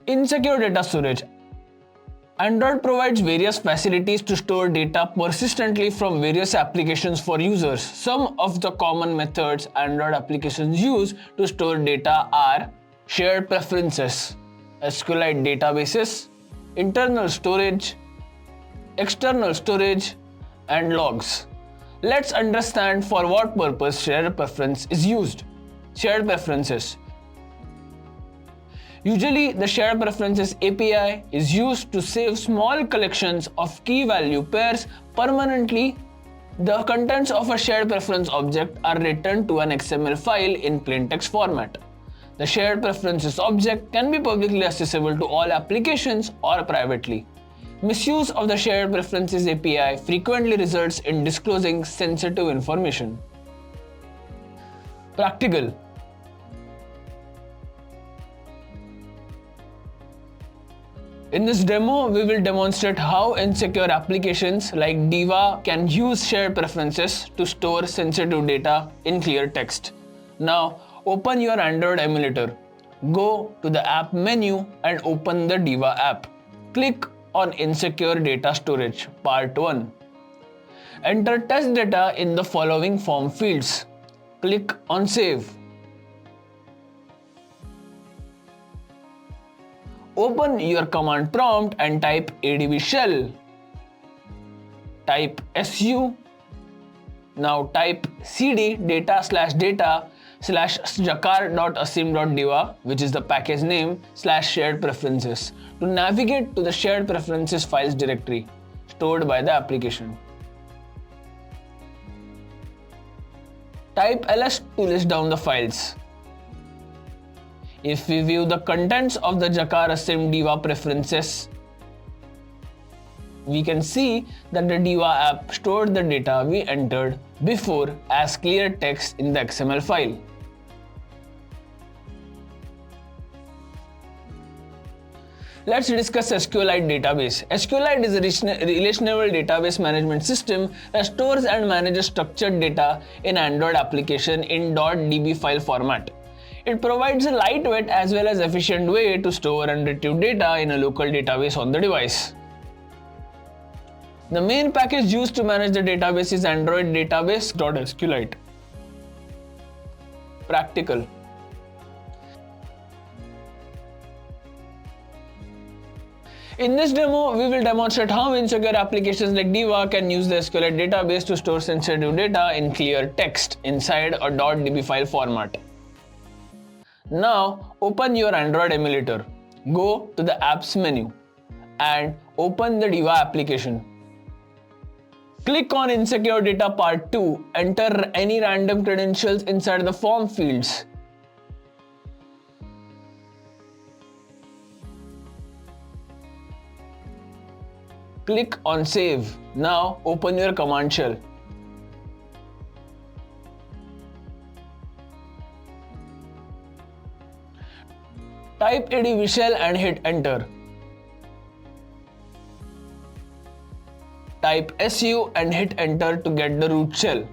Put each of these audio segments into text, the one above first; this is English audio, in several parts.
Insecure data storage. Android provides various facilities to store data persistently from various applications for users. Some of the common methods Android applications use to store data are shared preferences, SQLite databases, internal storage, external storage, and logs. Let's understand for what purpose shared preference is used. Shared preferences. Usually, the shared preferences API is used to save small collections of key value pairs permanently. The contents of a shared preference object are returned to an XML file in plain text format. The shared preferences object can be publicly accessible to all applications or privately. Misuse of the shared preferences API frequently results in disclosing sensitive information. Practical. In this demo, we will demonstrate how insecure applications like Diva can use shared preferences to store sensitive data in clear text. Now, open your Android emulator. Go to the app menu and open the Diva app. Click on Insecure Data Storage, Part 1. Enter test data in the following form fields. Click on Save. Open your command prompt and type adb shell. Type su. Now type cd data/data/jakar.asim.diva, which is the package name, /shared preferences to navigate to the shared preferences files directory stored by the application. Type ls to list down the files. If we view the contents of the Jakar Asim Diva preferences, we can see that the Diva app stored the data we entered before as clear text in the XML file. Let's discuss SQLite database. SQLite is a relational database management system that stores and manages structured data in Android application in .db file format. It provides a lightweight as well as efficient way to store and retrieve data in a local database on the device. The main package used to manage the database is Android database.sqlite. Practical. In this demo, we will demonstrate how insecure applications like Diva can use the SQLite database to store sensitive data in clear text inside a .db file format. Now, open your Android emulator. Go to the Apps menu and open the Diva application. Click on Insecure Data Part 2. Enter any random credentials inside the form fields. Click on Save. Now, open your command shell. Type adb shell and hit enter. Type su and hit enter to get the root shell.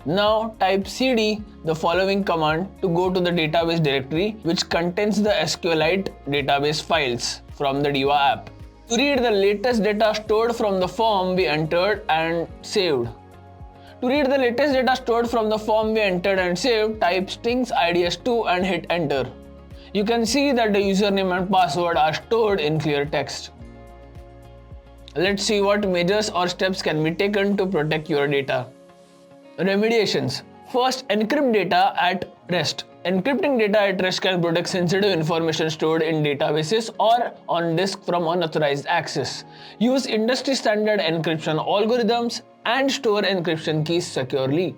Now type cd the following command to go to the database directory which contains the SQLite database files from the Diva app. To read the latest data stored from the form we entered and saved. To read the latest data stored from the form we entered and saved, type strings IDS2 and hit enter. You can see that the username and password are stored in clear text. Let's see what measures or steps can be taken to protect your data. Remediations. First, encrypt data at rest. Encrypting data at rest can protect sensitive information stored in databases or on disk from unauthorized access. Use industry standard encryption algorithms and store encryption keys securely.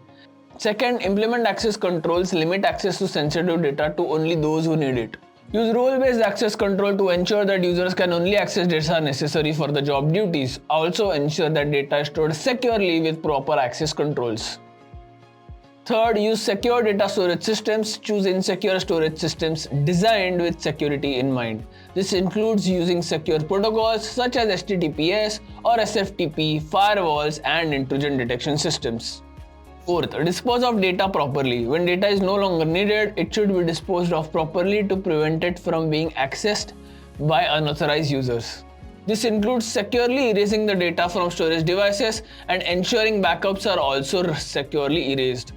Second, implement access controls, limit access to sensitive data to only those who need it. Use role-based access control to ensure that users can only access data necessary for the job duties. Also ensure that data is stored securely with proper access controls. Third, use secure data storage systems. Choose insecure storage systems designed with security in mind. This includes using secure protocols such as HTTPS or SFTP, firewalls, and intrusion detection systems. Fourth, dispose of data properly. When data is no longer needed, it should be disposed of properly to prevent it from being accessed by unauthorized users. This includes securely erasing the data from storage devices and ensuring backups are also securely erased.